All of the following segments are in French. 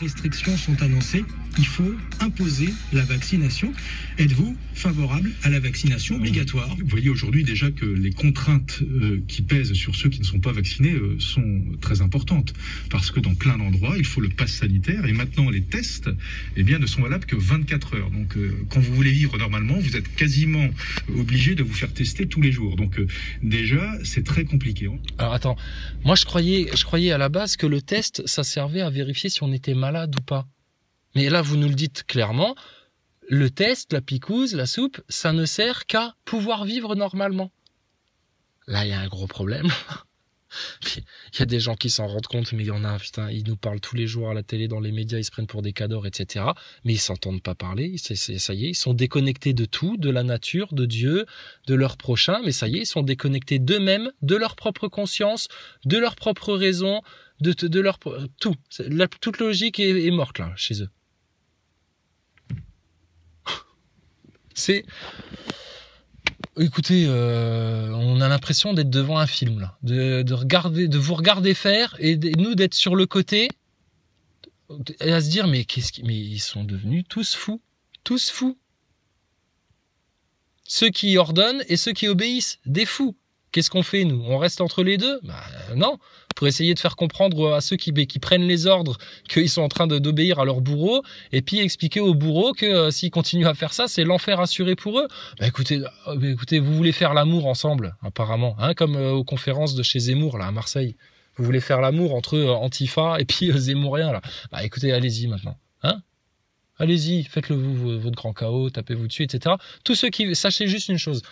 restrictions sont annoncées, il faut imposer la vaccination. Êtes-vous favorable à la vaccination obligatoire? Vous voyez aujourd'hui déjà que les contraintes qui pèsent sur ceux qui ne sont pas vaccinés sont très importantes. Parce que dans plein d'endroits, il faut le pass sanitaire et maintenant les tests ne sont valables que 24 heures. Donc quand vous voulez vivre normalement, vous êtes quasiment obligé de vous faire tester tous les jours. Donc déjà, c'est très compliqué. Alors attends, moi je croyais à la base que le test, ça servait à vérifier si on était malade ou pas. Mais là, vous nous le dites clairement, le test, la picouse, la soupe, ça ne sert qu'à pouvoir vivre normalement. Là, il y a un gros problème. Il y a des gens qui s'en rendent compte, mais il y en a, putain, ils nous parlent tous les jours à la télé, dans les médias, ils se prennent pour des cadors, etc. Mais ils s'entendent pas parler, ça y est, ils sont déconnectés de tout, de la nature, de Dieu, de leur prochain, mais ça y est, ils sont déconnectés d'eux-mêmes, de leur propre conscience, de leur propre raison, de leur... tout. Toute logique est morte, là, chez eux. C'est... Écoutez, on a l'impression d'être devant un film là, de vous regarder faire et nous d'être sur le côté et à se dire mais ils sont devenus tous fous. Ceux qui ordonnent et ceux qui obéissent, des fous. Qu'est-ce qu'on fait nous? On reste entre les deux? Bah non. Pour essayer de faire comprendre à ceux qui prennent les ordres qu'ils sont en train d'obéir à leur bourreau, et puis expliquer aux bourreaux que s'ils continuent à faire ça, c'est l'enfer assuré pour eux. Bah écoutez, vous voulez faire l'amour ensemble, apparemment, hein, comme aux conférences de chez Zemmour là à Marseille. Vous voulez faire l'amour entre Antifa et puis Zemmouriens là. Bah écoutez, allez-y maintenant, hein. Allez-y, faites-le vous, votre grand chaos, tapez-vous dessus, etc. Tous ceux qui, sachez juste une chose.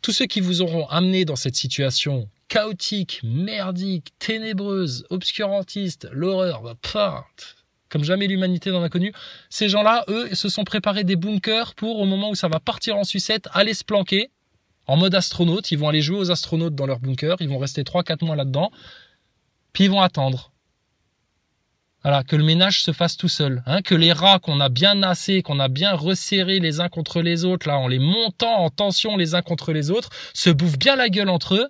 Tous ceux qui vous auront amené dans cette situation chaotique, merdique, ténébreuse, obscurantiste, l'horreur, comme jamais l'humanité n'en a connu, ces gens-là, eux, se sont préparés des bunkers pour, au moment où ça va partir en sucette, aller se planquer en mode astronaute. Ils vont aller jouer aux astronautes dans leur bunker, ils vont rester 3-4 mois là-dedans, puis ils vont attendre. Voilà, que le ménage se fasse tout seul, hein, que les rats qu'on a bien nassés, qu'on a bien resserrés les uns contre les autres, là, en les montant en tension les uns contre les autres, se bouffent bien la gueule entre eux.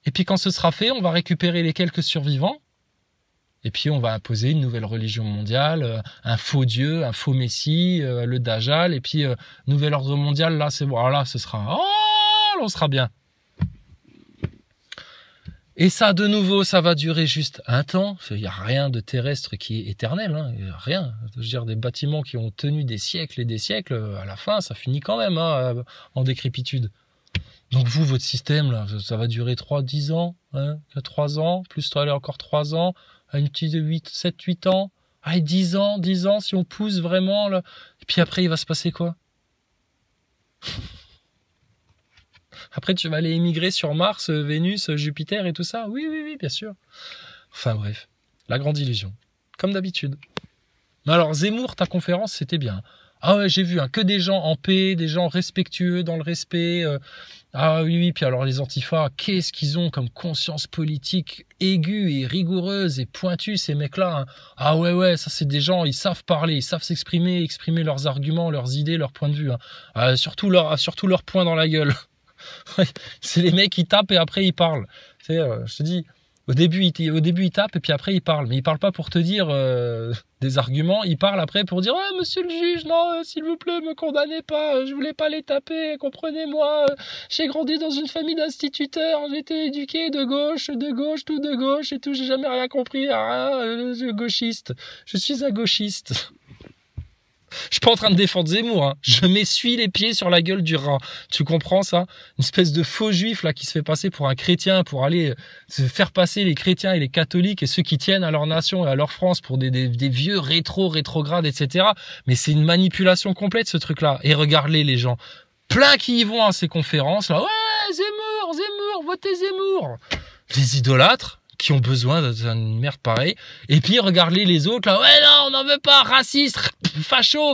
Et puis quand ce sera fait, on va récupérer les quelques survivants. Et puis on va imposer une nouvelle religion mondiale, un faux dieu, un faux messie, le Dajjal. Et puis nouvel ordre mondial, là, c'est bon. Alors là, ce sera... Oh, là, on sera bien. Et ça, de nouveau, ça va durer juste un temps. Il n'y a rien de terrestre qui est éternel. Hein. Il n'y a rien. Je veux dire, des bâtiments qui ont tenu des siècles et des siècles, à la fin, ça finit quand même en décrépitude. Donc vous, votre système, là, ça va durer 10 ans, hein, 3 ans, plus ça va aller encore 3 ans, à une petite 7-8 ans, allez, 10 ans, si on pousse vraiment, là. Et puis après, il va se passer quoi? Après, tu vas aller émigrer sur Mars, Vénus, Jupiter et tout ça? Oui, bien sûr. Enfin bref, la grande illusion. Comme d'habitude. Mais alors, Zemmour, ta conférence, c'était bien. Ah ouais, j'ai vu, hein, que des gens en paix, des gens respectueux, dans le respect. Ah oui, puis alors les antifas, qu'est-ce qu'ils ont comme conscience politique aiguë et rigoureuse et pointue, ces mecs-là, hein. Ah ouais, ça c'est des gens, ils savent parler, ils savent s'exprimer, exprimer leurs arguments, leurs idées, leurs points de vue. Hein. Surtout leur poing dans la gueule. C'est les mecs qui tapent et après ils parlent. Je te dis, au début ils tapent et puis après ils parlent. Mais ils parlent pas pour te dire des arguments, ils parlent après pour dire « monsieur le juge, non, s'il vous plaît, me condamnez pas, je voulais pas les taper, comprenez-moi, j'ai grandi dans une famille d'instituteurs, j'ai été éduqué de gauche, tout de gauche et tout, j'ai jamais rien compris, gauchiste, je suis un gauchiste. » Je suis pas en train de défendre Zemmour, hein. Je m'essuie les pieds sur la gueule du rat. Tu comprends ça? Une espèce de faux juif là qui se fait passer pour un chrétien, pour aller se faire passer les chrétiens et les catholiques et ceux qui tiennent à leur nation et à leur France pour des vieux rétrogrades, etc. Mais c'est une manipulation complète ce truc-là. Et regarde-les les gens. Plein qui y vont à ces conférences là. Ouais, Zemmour, votez Zemmour. Les idolâtres qui ont besoin d'une merde pareille. Et puis, regardez les autres, là. Ouais, non, on n'en veut pas. Raciste, facho,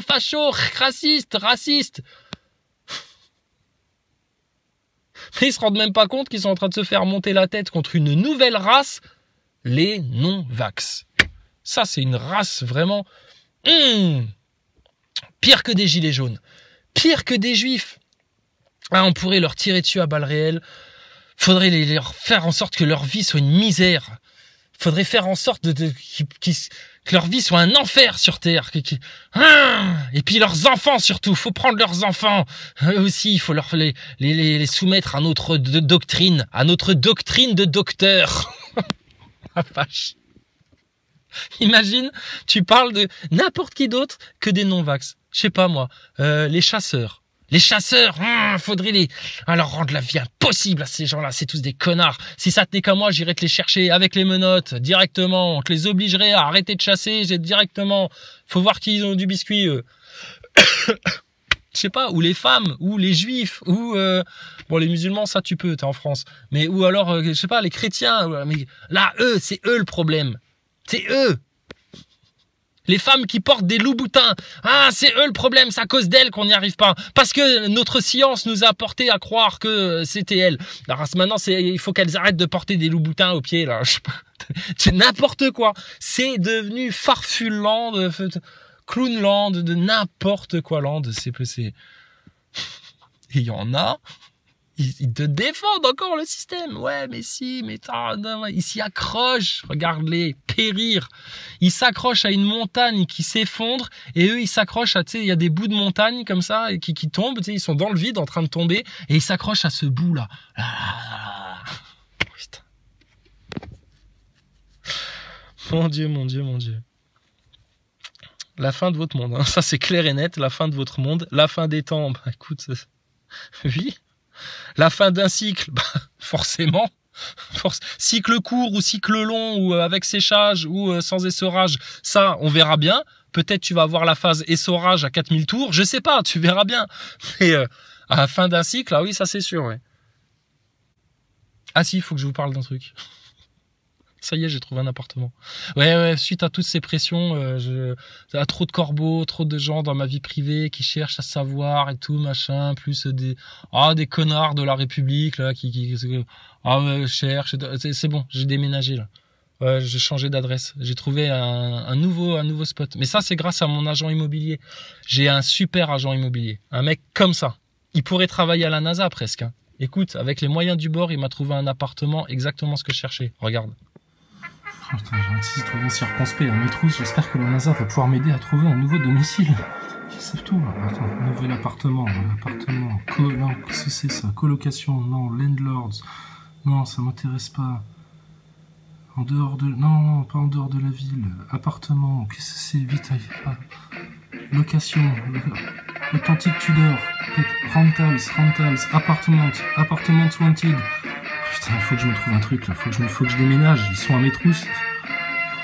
raciste. Mais ils se rendent même pas compte qu'ils sont en train de se faire monter la tête contre une nouvelle race, les non-vax. Ça, c'est une race vraiment... pire que des gilets jaunes. Pire que des juifs. Ah, on pourrait leur tirer dessus à balles réelles. Faudrait leur faire en sorte que leur vie soit une misère. Faudrait faire en sorte Que leur vie soit un enfer sur Terre. Et puis leurs enfants surtout. Faut prendre leurs enfants. Eux aussi, il faut les soumettre à notre doctrine. À notre doctrine de docteur. La vache. Imagine, tu parles de n'importe qui d'autre que des non-vax. Je sais pas moi. Les chasseurs. Les chasseurs, faudrait leur rendre la vie impossible à ces gens-là. C'est tous des connards. Si ça tenait qu'à moi, j'irais te les chercher avec les menottes, directement. On te les obligerait à arrêter de chasser directement. Faut voir qu'ils ont du biscuit, eux. Je sais pas, ou les femmes, ou les juifs, ou... Bon, les musulmans, ça tu peux, t'es en France. Mais ou alors, je sais pas, les chrétiens. Mais là, c'est eux le problème. C'est eux. Les femmes qui portent des loups-boutins. Ah, c'est eux le problème, c'est à cause d'elles qu'on n'y arrive pas. Parce que notre science nous a porté à croire que c'était elles. Alors maintenant, il faut qu'elles arrêtent de porter des loups-boutins aux pieds, là. Je sais pas. C'est n'importe quoi. C'est devenu Farfuland, Clownland, de n'importe quoi land. Et il y en a... Ils te défendent encore le système. Ouais, mais si, mais ils s'y accrochent. Regarde-les périr. Ils s'accrochent à une montagne qui s'effondre et eux, ils s'accrochent à, tu sais, il y a des bouts de montagne comme ça qui tombent, tu sais, ils sont dans le vide en train de tomber et ils s'accrochent à ce bout-là. Putain. Mon Dieu, mon Dieu, mon Dieu. La fin de votre monde, hein. Ça c'est clair et net, la fin de votre monde. La fin des temps, bah écoute, oui. La fin d'un cycle, bah, forcément. Cycle court ou cycle long ou avec séchage ou sans essorage, ça on verra bien. Peut-être tu vas avoir la phase essorage à 4000 tours, je sais pas, tu verras bien. Mais à la fin d'un cycle, ah oui, ça c'est sûr, ouais. Ah si, il faut que je vous parle d'un truc. Ça y est, j'ai trouvé un appartement. Ouais, suite à toutes ces pressions, il y a trop de corbeaux, trop de gens dans ma vie privée qui cherchent à savoir et tout, machin, plus des connards de la République, là, qui cherchent. C'est bon, j'ai déménagé, là. Ouais, j'ai changé d'adresse. J'ai trouvé un nouveau spot. Mais ça, c'est grâce à mon agent immobilier. J'ai un super agent immobilier. Un mec comme ça. Il pourrait travailler à la NASA, presque, hein. Écoute, avec les moyens du bord, il m'a trouvé un appartement exactement ce que je cherchais. Regarde. Putain, j'ai un citoyen circonspect à mes trousses. J'espère que la NASA va pouvoir m'aider à trouver un nouveau domicile. Ils savent tout. Attends, nouvel appartement. Non, qu'est-ce que c'est ça? Colocation, non. Landlords. Non, ça m'intéresse pas. En dehors de... Non, pas en dehors de la ville. Appartement, qu'est-ce que c'est? Vite, location. Authentique Tudor. Rentals. Appartement wanted. Putain, il faut que je me trouve un truc là, faut que je déménage, ils sont à mes trousses.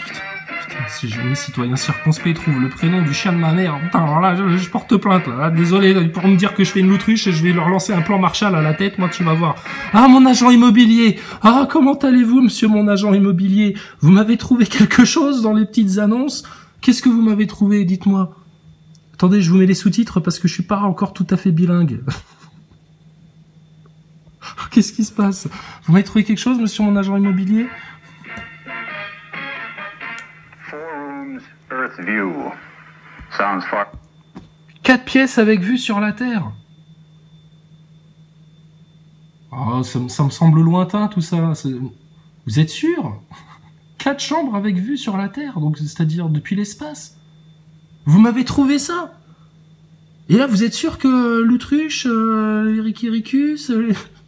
Putain, si jamais citoyen circonspect trouve le prénom du chien de ma mère, putain, alors là, je porte plainte là. Désolé pour me dire que je fais une autruche et je vais leur lancer un plan Marshall à la tête, moi tu vas voir. Ah, mon agent immobilier. Ah, comment allez-vous, monsieur mon agent immobilier? Vous m'avez trouvé quelque chose dans les petites annonces? Qu'est-ce que vous m'avez trouvé? Dites-moi. Attendez, je vous mets les sous-titres parce que je suis pas encore tout à fait bilingue. Qu'est-ce qui se passe? Vous m'avez trouvé quelque chose, monsieur mon agent immobilier? 4 pièces avec vue sur la Terre. Oh, ça me semble lointain tout ça. Vous êtes sûr? 4 chambres avec vue sur la Terre, donc c'est-à-dire depuis l'espace. Vous m'avez trouvé ça? Et là, vous êtes sûr que l'autruche, Ricus,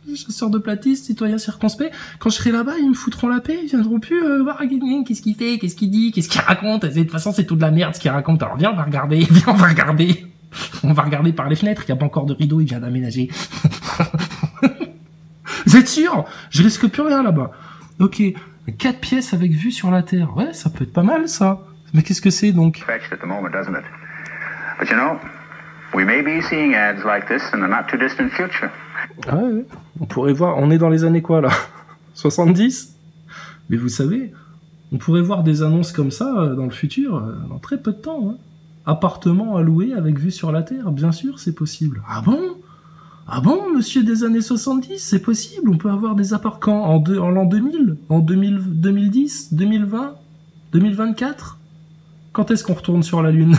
les chasseurs de platistes, citoyens circonspects, quand je serai là-bas, ils me foutront la paix, ils viendront plus voir qu'est-ce qu'il fait, qu'est-ce qu'il dit, qu'est-ce qu'il raconte. De toute façon, c'est tout de la merde ce qu'il raconte. Alors viens, on va regarder. On va regarder par les fenêtres, il n'y a pas encore de rideau, il vient d'aménager. Vous êtes sûr? Je risque plus rien là-bas. Ok, 4 pièces avec vue sur la Terre. Ouais, ça peut être pas mal ça. Mais qu'est-ce que c'est donc? We may be seeing ads like this in the not too distant future. Ah ouais, on pourrait voir, on est dans les années quoi là? 70? Mais vous savez, on pourrait voir des annonces comme ça dans le futur, dans très peu de temps. Hein. Appartement à louer avec vue sur la Terre, bien sûr, c'est possible. Ah bon? Ah bon, monsieur des années 70, c'est possible, on peut avoir des appartements en l'an 2000, en 2010, 2020, 2024? Quand est-ce qu'on retourne sur la Lune?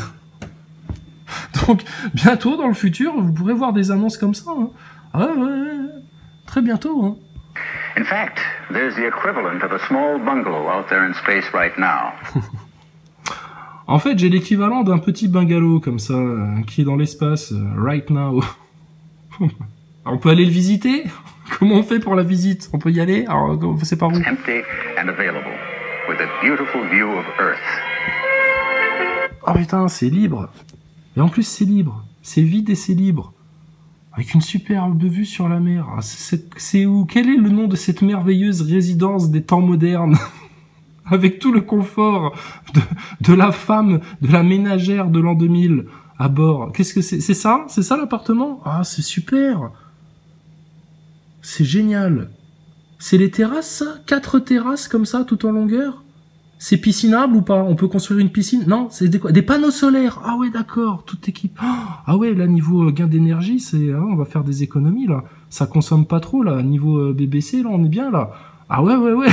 Donc, bientôt, dans le futur, vous pourrez voir des annonces comme ça. Hein. Ah ouais, très bientôt. Hein. In fact, there's the equivalent of a small bungalow out there in space right now. En fait, j'ai l'équivalent d'un petit bungalow comme ça, qui est dans l'espace, right now. On peut aller le visiter? Comment on fait pour la visite? On peut y aller? Alors, c'est par où? Empty and available, with a beautiful view of Earth. Oh putain, c'est libre. Et en plus, c'est libre. C'est vide et c'est libre. Avec une superbe vue sur la mer. Ah, c'est où? Quel est le nom de cette merveilleuse résidence des temps modernes? Avec tout le confort de la femme, de la ménagère de l'an 2000 à bord. Qu'est-ce que c'est? C'est ça? C'est ça l'appartement? Ah, c'est super. C'est génial. C'est les terrasses, ça? 4 terrasses comme ça, tout en longueur? C'est piscinable ou pas? On peut construire une piscine? Non, c'est des panneaux solaires. Ah ouais, d'accord, toute équipe. Ah ouais, là, niveau gain d'énergie, on va faire des économies, là. Ça consomme pas trop, là. Niveau BBC, là, on est bien, là. Ah ouais.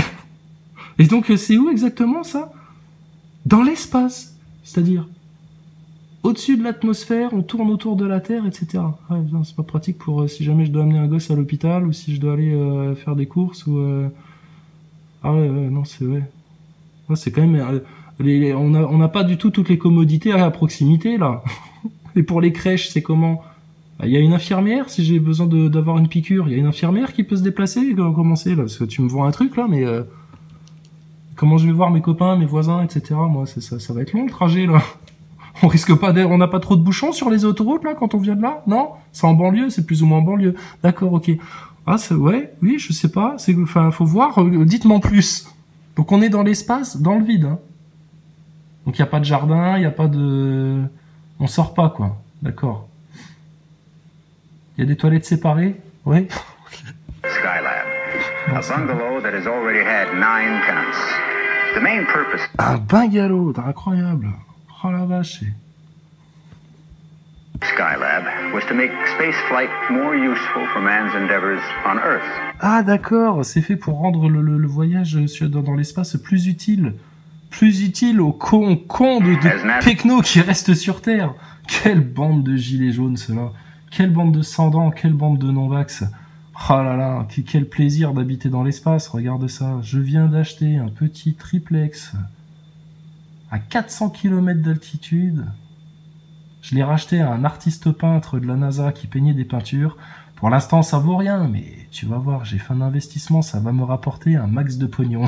Et donc, c'est où exactement, ça? Dans l'espace. C'est-à-dire, au-dessus de l'atmosphère, on tourne autour de la Terre, etc. Ouais, c'est pas pratique pour si jamais je dois amener un gosse à l'hôpital ou si je dois aller faire des courses ou... Ah ouais, non, c'est vrai. Ouais, c'est quand même... on n'a pas du tout toutes les commodités à proximité, là. Et pour les crèches, c'est comment? Il y a une infirmière, si j'ai besoin d'avoir une piqûre, il y a une infirmière qui peut se déplacer? Comment c'est, là? Parce que tu me vends un truc, là, mais... Comment je vais voir mes copains, mes voisins, etc. Moi, ça va être long, le trajet, là. On risque pas on n'a pas trop de bouchons sur les autoroutes, là, quand on vient de là? Non? C'est en banlieue, c'est plus ou moins en banlieue. D'accord, ok. Ah, ouais, oui, je sais pas. Faut voir, dites-moi en plus. Donc, on est dans l'espace, dans le vide, hein. Donc, il n'y a pas de jardin, il n'y a pas de... On sort pas, quoi. D'accord. Il y a des toilettes séparées? Oui. Skylab, a bungalow that has already had 9 tenants. The main purpose... Un bungalow, incroyable. Oh la vache. Skylab was to make spaceflight more useful for man's endeavors on Earth. Ah d'accord, c'est fait pour rendre le voyage dans l'espace plus utile. Plus utile aux cons de techno qui restent sur Terre. Quelle bande de gilets jaunes, ceux-là. Quelle bande de sans-dents, quelle bande de non-vax. Oh là là, quel plaisir d'habiter dans l'espace, regarde ça. Je viens d'acheter un petit triplex à 400 km d'altitude. Je l'ai racheté à un artiste peintre de la NASA qui peignait des peintures. Pour l'instant, ça vaut rien, mais tu vas voir, j'ai fait un investissement, ça va me rapporter un max de pognon.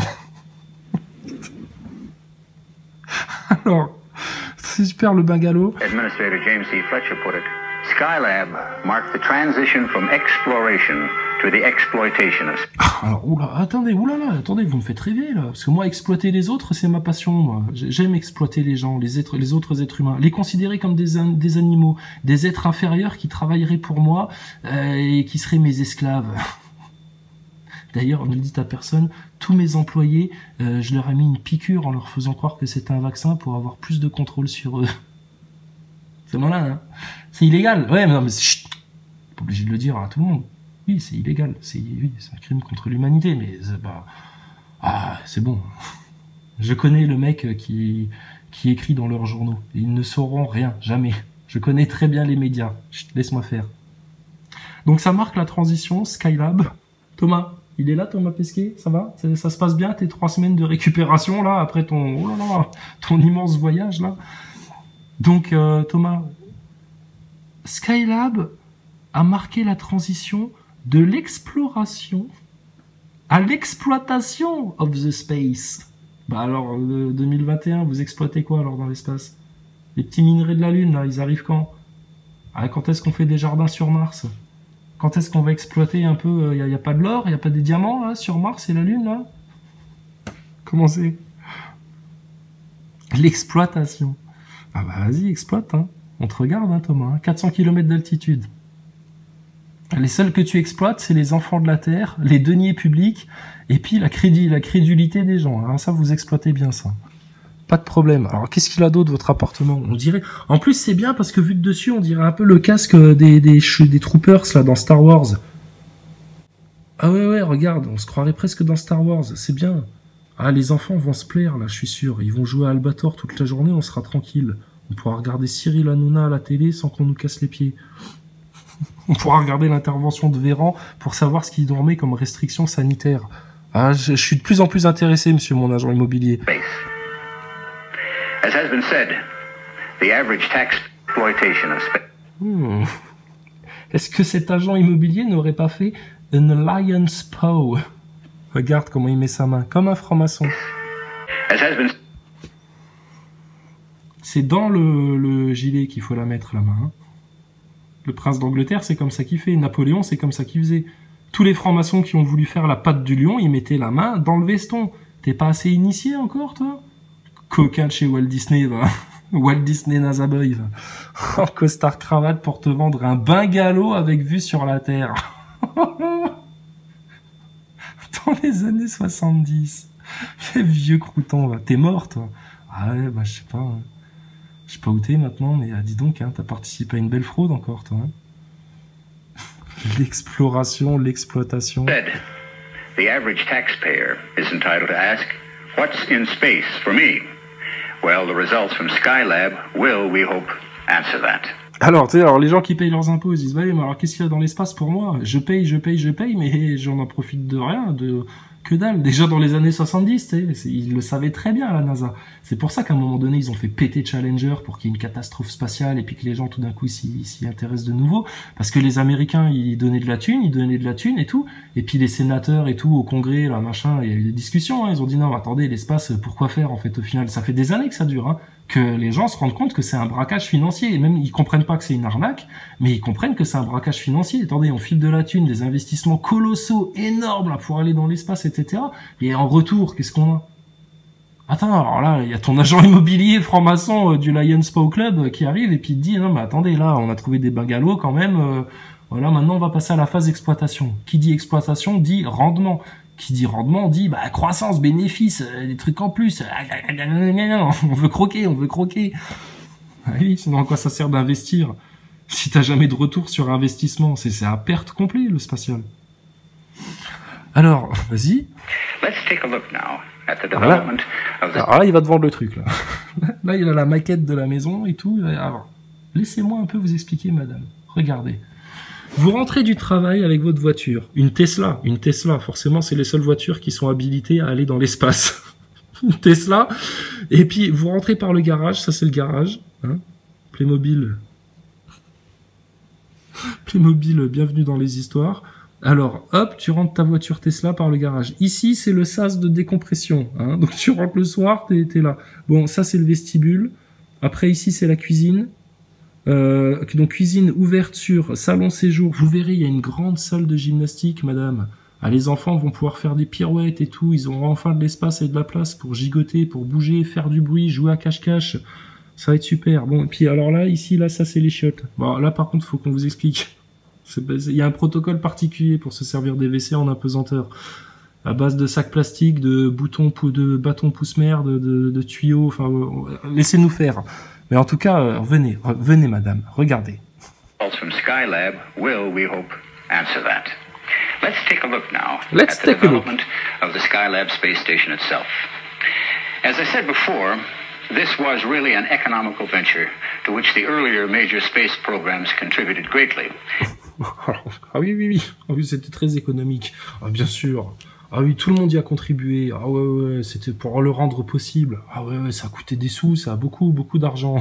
Alors, c'est super le bungalow. Administrator James C. Fletcher put it, Skylab marked the transition from exploration to the exploitation of... Alors, attendez, vous me faites rêver, là. Parce que moi, exploiter les autres, c'est ma passion, moi. J'aime exploiter les gens, les autres êtres humains. Les considérer comme des animaux, des êtres inférieurs qui travailleraient pour moi, et qui seraient mes esclaves. D'ailleurs, ne le dites à personne, tous mes employés, je leur ai mis une piqûre en leur faisant croire que c'était un vaccin pour avoir plus de contrôle sur eux. C'est malin, hein. C'est illégal. Ouais, mais non, mais chut, pas obligé de le dire à tout le monde. Oui, c'est illégal. C'est un crime contre l'humanité, mais c'est bon. Je connais le mec qui écrit dans leurs journaux. Ils ne sauront rien, jamais. Je connais très bien les médias. Chut, laisse-moi faire. Donc ça marque la transition Skylab. Thomas, il est là, Thomas Pesquet, ça va? Ça se passe bien, tes 3 semaines de récupération, là, après ton immense voyage, là? Donc, Thomas, Skylab a marqué la transition de l'exploration à l'exploitation of the space. Bah alors, 2021, vous exploitez quoi, alors, dans l'espace? Les petits minerais de la Lune, là, ils arrivent quand? Ah, quand est-ce qu'on fait des jardins sur Mars? Quand est-ce qu'on va exploiter un peu... y a pas de l'or, il n'y a pas des diamants, là, sur Mars et la Lune, là? Comment c'est? L'exploitation. Ah bah vas-y, exploite, hein. On te regarde, hein, Thomas. Hein. 400 km d'altitude. Les seuls que tu exploites, c'est les enfants de la Terre, les deniers publics, et puis la crédulité des gens. Alors ça, vous exploitez bien ça. Pas de problème. Alors, qu'est-ce qu'il a d'autre, votre appartement? On dirait... En plus, c'est bien, parce que vu de dessus, on dirait un peu le casque des troopers, là, dans Star Wars. Ah ouais, regarde, on se croirait presque dans Star Wars. C'est bien. Ah, les enfants vont se plaire, là, je suis sûr. Ils vont jouer à Albator toute la journée, on sera tranquille. On pourra regarder Cyril Hanouna à la télé sans qu'on nous casse les pieds. On pourra regarder l'intervention de Véran pour savoir ce qu'il dormait comme restriction sanitaire. Ah, je suis de plus en plus intéressé, monsieur mon agent immobilier. As has been said, the average tax exploitation of space. Est-ce que cet agent immobilier n'aurait pas fait une lion's paw? Regarde comment il met sa main, comme un franc-maçon. As has been. C'est dans le gilet qu'il faut la mettre, la main. Hein. Le prince d'Angleterre, c'est comme ça qu'il fait. Napoléon, c'est comme ça qu'il faisait. Tous les francs-maçons qui ont voulu faire la patte du lion, ils mettaient la main dans le veston. T'es pas assez initié encore, toi? Coquin de chez Walt Disney, va. Walt Disney Nazaboy, va. En costard cravate pour te vendre un bungalow avec vue sur la terre. Dans les années 70. Vieux crouton, va. T'es mort, toi. Ah ouais, bah, je sais pas. Hein. Je sais pas où t'es maintenant, mais dis donc, hein, t'as participé à une belle fraude encore, toi. Hein. L'exploration, l'exploitation. The average taxpayer is entitled to ask, what's in space for me? Well, the results from Skylab will, we hope, answer that. Alors, tu sais, alors les gens qui payent leurs impôts, ils disent, bah, mais alors qu'est-ce qu'il y a dans l'espace pour moi? Je paye, mais j'en en profite de rien, que dalle. Déjà dans les années 70, tu sais, ils le savaient très bien, la NASA. C'est pour ça qu'à un moment donné, ils ont fait péter Challenger pour qu'il y ait une catastrophe spatiale et puis que les gens, tout d'un coup, s'y intéressent de nouveau. Parce que les Américains, ils donnaient de la thune et tout. Et puis les sénateurs et tout, au Congrès, là, machin, il y a eu des discussions, hein. Ils ont dit, non, attendez, l'espace, pourquoi faire, en fait, au final? Ça fait des années que ça dure, hein. Que les gens se rendent compte que c'est un braquage financier. Et même, ils comprennent pas que c'est une arnaque, mais ils comprennent que c'est un braquage financier. Attendez, on file de la thune, des investissements colossaux, énormes, là, pour aller dans l'espace, etc. Et en retour, qu'est-ce qu'on a? Attends, alors là, il y a ton agent immobilier franc-maçon du Lions Paw Club qui arrive et puis il dit, non, mais attendez, là, on a trouvé des bungalows quand même, voilà, maintenant on va passer à la phase d'exploitation. Qui dit exploitation dit rendement. Qui dit rendement dit bah croissance, bénéfice, des trucs en plus. On veut croquer. Ah oui, sinon à quoi ça sert d'investir si t'as jamais de retour sur investissement? C'est à perte complète le spatial. Alors, vas-y. Let's take a look now at the development of the... Alors là, il va te vendre le truc là. Là, il a la maquette de la maison et tout. Alors, laissez-moi un peu vous expliquer, madame. Regardez. Vous rentrez du travail avec votre voiture, une Tesla, forcément c'est les seules voitures qui sont habilitées à aller dans l'espace. Une Tesla, et puis vous rentrez par le garage, ça c'est le garage, hein. Playmobil, bienvenue dans les histoires. Alors hop, tu rentres ta voiture Tesla par le garage. Ici c'est le sas de décompression, hein. Donc tu rentres le soir, t'es là. Bon, ça c'est le vestibule, après ici c'est la cuisine. Donc cuisine ouverte sur salon séjour. Vous verrez, il y a une grande salle de gymnastique, madame. Ah, les enfants vont pouvoir faire des pirouettes et tout. Ils auront enfin de l'espace et de la place pour gigoter, pour bouger, faire du bruit, jouer à cache-cache. Ça va être super. Bon, et puis alors là, ici, là, ça c'est les chiottes. Bon, là par contre, faut qu'on vous explique. Il y a un protocole particulier pour se servir des WC en apesanteur. À base de sacs plastiques, de bâtons pouce-mère, de tuyaux. Enfin, laissez-nous faire. Mais en tout cas, venez, madame, regardez. From Skylab will, we hope, answer that. Let's take a look now at the development of the Skylab space station itself. As I said before, this was really an economical venture to which the earlier major space programs contributed greatly. Ah oui. Ah oui, c'était très économique. Ah bien sûr. Ah oui, tout le monde y a contribué. Ah ouais, c'était pour le rendre possible. Ah ouais, ça a coûté des sous, ça a beaucoup d'argent.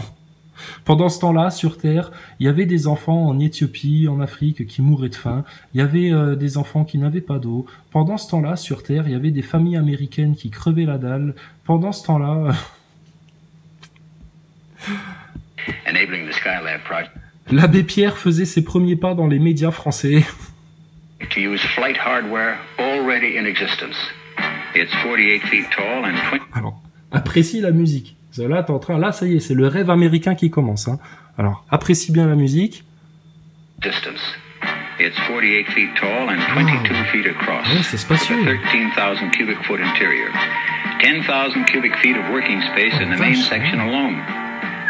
Pendant ce temps-là, sur Terre, il y avait des enfants en Éthiopie, en Afrique, qui mouraient de faim. Il y avait des enfants qui n'avaient pas d'eau. Pendant ce temps-là, sur Terre, il y avait des familles américaines qui crevaient la dalle. Pendant ce temps-là... Enabling the Skylab project. L'abbé Pierre faisait ses premiers pas dans les médias français. To use flight hardware already in existence. It's 48 feet tall and 20... Alors, apprécie la musique. Là, là, ça y est, c'est le rêve américain qui commence. Hein. Alors, apprécie bien la musique. Distance. It's 48 feet tall and 22 feet across. Ouais, c'est spacieux. 13,000 cubic foot interior. 10,000 cubic feet of working space in the main section alone.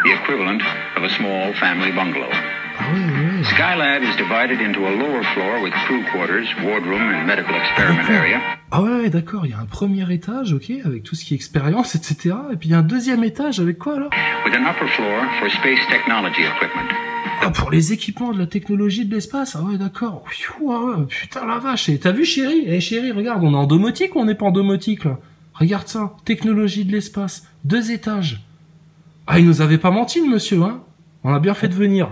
The equivalent of a small family bungalow. Ah ouais. Skylab is divided into a lower floor with crew quarters, wardroom and medical experiment area. Ah ouais, d'accord, il y a un premier étage, ok, avec tout ce qui est expérience, etc. Et puis il y a un deuxième étage avec quoi, là? With an upper floor for space technology equipment. Ah, pour les équipements de la technologie de l'espace, ah ouais, d'accord. Ouais, putain, la vache. Et t'as vu, chérie? Eh, chérie, regarde, on est en domotique ou on n'est pas en domotique, là? Regarde ça, technologie de l'espace, 2 étages. Ah, il nous avait pas menti, le monsieur, hein. On a bien fait de venir.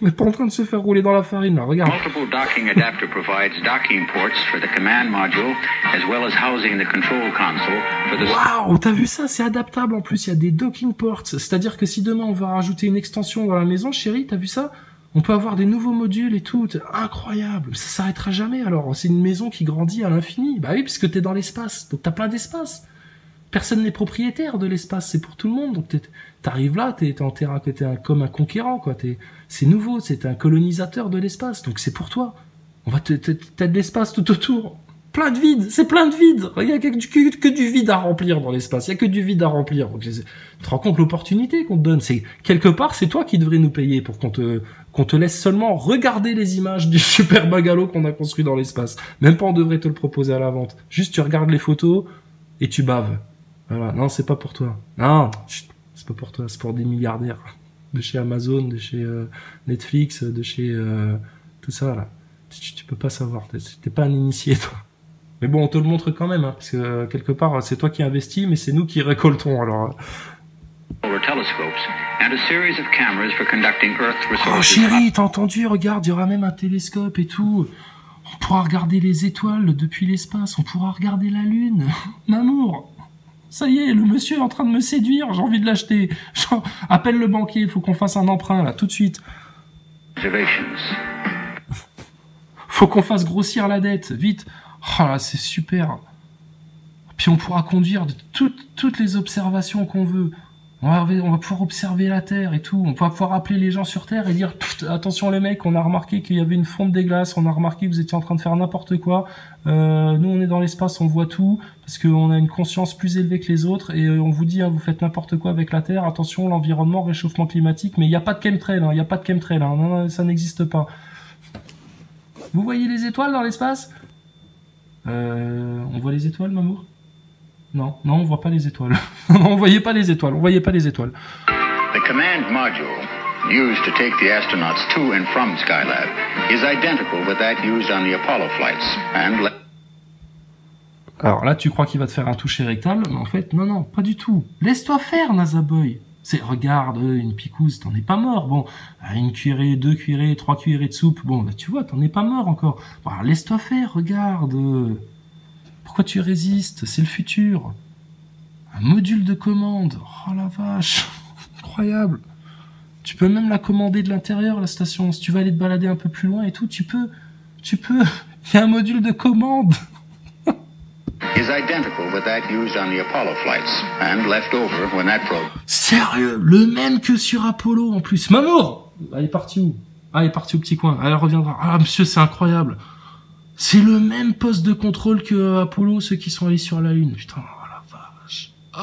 On n'est pas en train de se faire rouler dans la farine, là, regarde. Multiple docking adapter provides docking ports for the command module, as well as housing the control console for the... Waouh, t'as vu ça? C'est adaptable en plus, il y a des docking ports. C'est-à-dire que si demain on va rajouter une extension dans la maison, chérie, t'as vu ça? On peut avoir des nouveaux modules et tout. Incroyable. Ça s'arrêtera jamais alors. C'est une maison qui grandit à l'infini. Bah oui, puisque t'es dans l'espace. Donc t'as plein d'espace. Personne n'est propriétaire de l'espace. C'est pour tout le monde. Donc t'arrives là, t'es en terrain, comme un conquérant, quoi. C'est nouveau. C'est un colonisateur de l'espace. Donc c'est pour toi. T'as de l'espace tout autour. Plein de vide. C'est plein de vide. Il y a que du vide à remplir dans l'espace. Il y a que du vide à remplir. Donc, tu te rends compte l'opportunité qu'on te donne. C'est, quelque part, c'est toi qui devrais nous payer pour qu'on te laisse seulement regarder les images du super bungalow qu'on a construit dans l'espace. Même pas on devrait te le proposer à la vente. Juste tu regardes les photos et tu baves. Voilà. Non, c'est pas pour toi. Non, c'est pas pour toi. C'est pour des milliardaires. De chez Amazon, de chez Netflix, de chez tout ça, là. Tu peux pas savoir. T'es pas un initié, toi. Mais bon, on te le montre quand même, hein, parce que quelque part, c'est toi qui investis, mais c'est nous qui récoltons, alors. Oh chérie, t'as entendu? Regarde, il y aura même un télescope et tout. On pourra regarder les étoiles depuis l'espace, on pourra regarder la Lune. M'amour, ça y est, le monsieur est en train de me séduire, j'ai envie de l'acheter. Appelle le banquier, il faut qu'on fasse un emprunt, là, tout de suite. Faut qu'on fasse grossir la dette, vite. Oh là, c'est super. Puis on pourra conduire de toutes les observations qu'on veut. On va pouvoir observer la Terre et tout. On va pouvoir appeler les gens sur Terre et dire attention les mecs, on a remarqué qu'il y avait une fonte des glaces, on a remarqué que vous étiez en train de faire n'importe quoi. Nous on est dans l'espace, on voit tout parce qu'on a une conscience plus élevée que les autres et on vous dit hein, vous faites n'importe quoi avec la Terre. Attention, l'environnement, réchauffement climatique, mais il n'y a pas de chemtrail, il n'y a pas de chemtrail, non, ça n'existe pas. Vous voyez les étoiles dans l'espace? On voit les étoiles, Mamour? Non, on voit pas les étoiles. On voyait pas les étoiles. The command module used to take the astronauts to and from Skylab is identical with that used on the Apollo flights. Alors là, tu crois qu'il va te faire un toucher rectal, mais en fait, non, pas du tout. Laisse-toi faire, NASA Boy. Regarde, une picouse, t'en es pas mort. Bon, une cuillerée, 2 cuillerées, 3 cuillerées de soupe. Bon, bah, tu vois, t'en es pas mort encore. Bon, alors, laisse-toi faire, regarde. Pourquoi tu résistes? C'est le futur. Un module de commande. Oh la vache. Incroyable. Tu peux même la commander de l'intérieur, la station. Si tu veux aller te balader un peu plus loin et tout, tu peux. Il y a un module de commande. Is identical with that used on the Apollo flights and left over when that probe. Sérieux, le même que sur Apollo en plus. Mamour, elle est partie où? Ah, elle est partie au petit coin. Elle reviendra. Ah, monsieur, c'est incroyable. C'est le même poste de contrôle que Apollo, ceux qui sont allés sur la Lune. Putain, oh la vache. Oh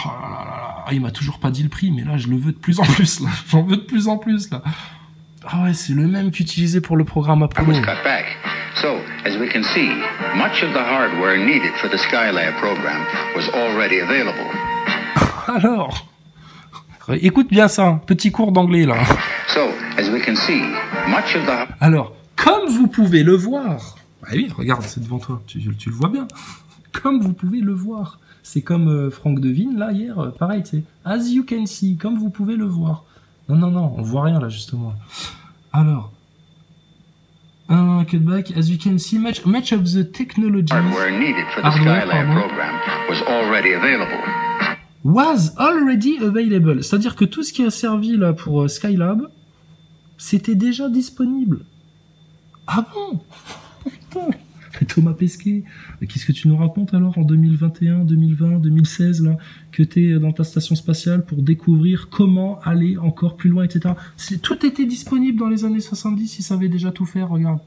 là là là. Ah, il m'a toujours pas dit le prix, mais là, je le veux de plus en plus. Là. J'en veux de plus en plus là. Ah ouais, c'est le même qu'utilisé pour le programme Apollo. So, as we can see, much of the hardware needed for the Skylab program was already available. Alors, écoute bien ça, petit cours d'anglais là. So, as we can see, much of the... Alors, comme vous pouvez le voir, bah oui, regarde, c'est devant toi, tu le vois bien. Comme vous pouvez le voir, c'est comme Franck Devine là hier, pareil, tu sais, as you can see, comme vous pouvez le voir. Non, on voit rien là justement. Alors. Cutback, as you can see, much of the technology hardware needed for the Skylab program was already available. Was already available. C'est-à-dire que tout ce qui a servi là pour Skylab, c'était déjà disponible. Ah bon? Putain. Thomas Pesquet, qu'est-ce que tu nous racontes alors en 2021, 2020, 2016 là, que t'es dans ta station spatiale pour découvrir comment aller encore plus loin, etc. Tout était disponible dans les années 70, ils savaient déjà tout faire, regarde.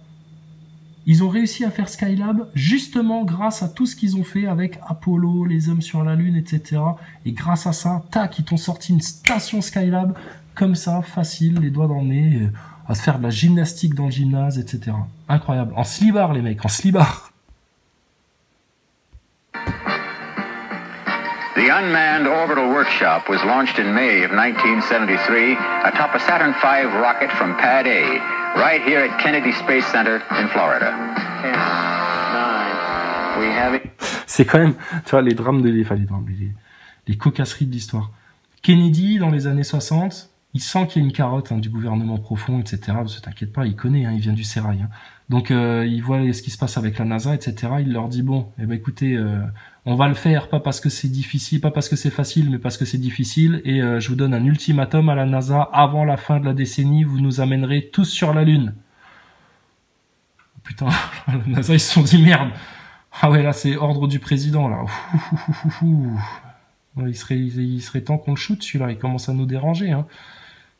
Ils ont réussi à faire Skylab justement grâce à tout ce qu'ils ont fait avec Apollo, les hommes sur la Lune, etc. Et grâce à ça, tac, ils t'ont sorti une station Skylab comme ça, facile, les doigts dans le nez, à se faire de la gymnastique dans le gymnase, etc. Incroyable. En slibard, les mecs, en slibard. The Unmanned Orbital Workshop was launched in May of 1973 atop a Saturn V rocket from Pad A, right here at Kennedy Space Center in Florida. 10, 9, we have it. C'est quand même, tu vois, les drames de les cocasseries de l'histoire. Kennedy, dans les années 60, il sent qu'il y a une carotte du gouvernement profond, etc. Parce que t'inquiète pas, il connaît, il vient du sérail. Donc il voit ce qui se passe avec la NASA, etc. Il leur dit bon, eh ben écoutez, on va le faire, pas parce que c'est difficile, pas parce que c'est facile, mais parce que c'est difficile. Et je vous donne un ultimatum à la NASA, avant la fin de la décennie, vous nous amènerez tous sur la Lune. Putain, la NASA, ils se sont dit merde. Ah ouais, là c'est ordre du président là. Il serait temps qu'on le shoot celui-là, il commence à nous déranger.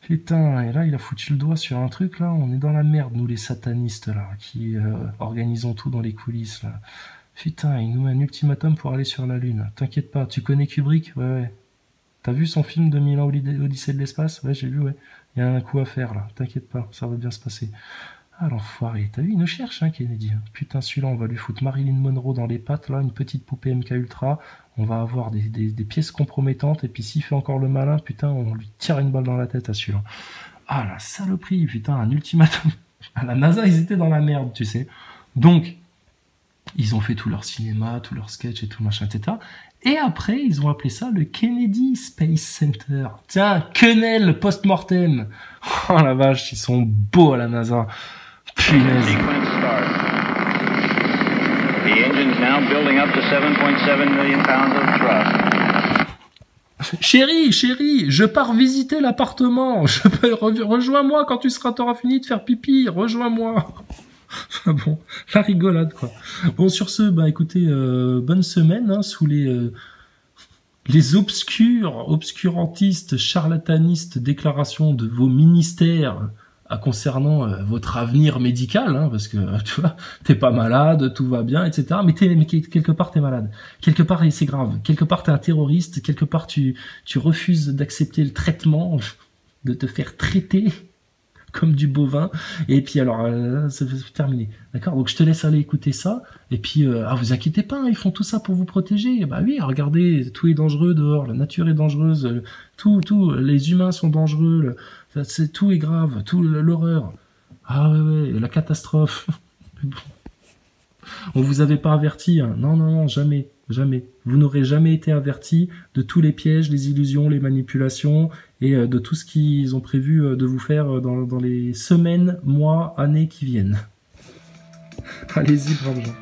Putain, et là il a foutu le doigt sur un truc là, on est dans la merde nous les satanistes là, qui organisons tout dans les coulisses là. Putain, il nous met un ultimatum pour aller sur la Lune. T'inquiète pas, tu connais Kubrick? Ouais. T'as vu son film 2000 ans Odyssée de l'espace? Ouais, j'ai vu, ouais. Il y a un coup à faire là, t'inquiète pas, ça va bien se passer. Ah l'enfoiré, t'as vu, il nous cherche Kennedy. Putain, celui-là, on va lui foutre Marilyn Monroe dans les pattes, là, une petite poupée MK Ultra, on va avoir des pièces compromettantes, et puis s'il fait encore le malin, putain, on lui tire une balle dans la tête à celui-là. Ah la saloperie, putain, un ultimatum. À la NASA, ils étaient dans la merde, tu sais. Donc, ils ont fait tout leur cinéma, tout leur sketch et tout machin, etc. Et après, ils ont appelé ça le Kennedy Space Center. Tiens, quenelle post-mortem. Oh la vache, ils sont beaux à la NASA. Punaise. The engine's now building up to 7.7 million pounds of thrust. Chérie, je pars visiter l'appartement. Rejoins-moi quand t'auras fini de faire pipi. Rejoins-moi. Enfin bon, la rigolade quoi. Bon sur ce, bah écoutez, bonne semaine sous les obscurantistes, charlatanistes déclarations de vos ministères concernant votre avenir médical, parce que tu vois, t'es pas malade, tout va bien, etc. Mais quelque part t'es malade, quelque part c'est grave, quelque part t'es un terroriste, quelque part tu refuses d'accepter le traitement, de te faire traiter comme du bovin, et puis alors c'est terminé, d'accord, donc je te laisse aller écouter ça, et puis vous inquiétez pas, ils font tout ça pour vous protéger. Bah oui, regardez, tout est dangereux dehors, la nature est dangereuse, tout, les humains sont dangereux, tout est grave, tout l'horreur, ouais, la catastrophe. On vous avait pas averti, non, jamais, vous n'aurez jamais été averti de tous les pièges, les illusions, les manipulations et de tout ce qu'ils ont prévu de vous faire dans les semaines, mois, années qui viennent. Allez-y, braves gens.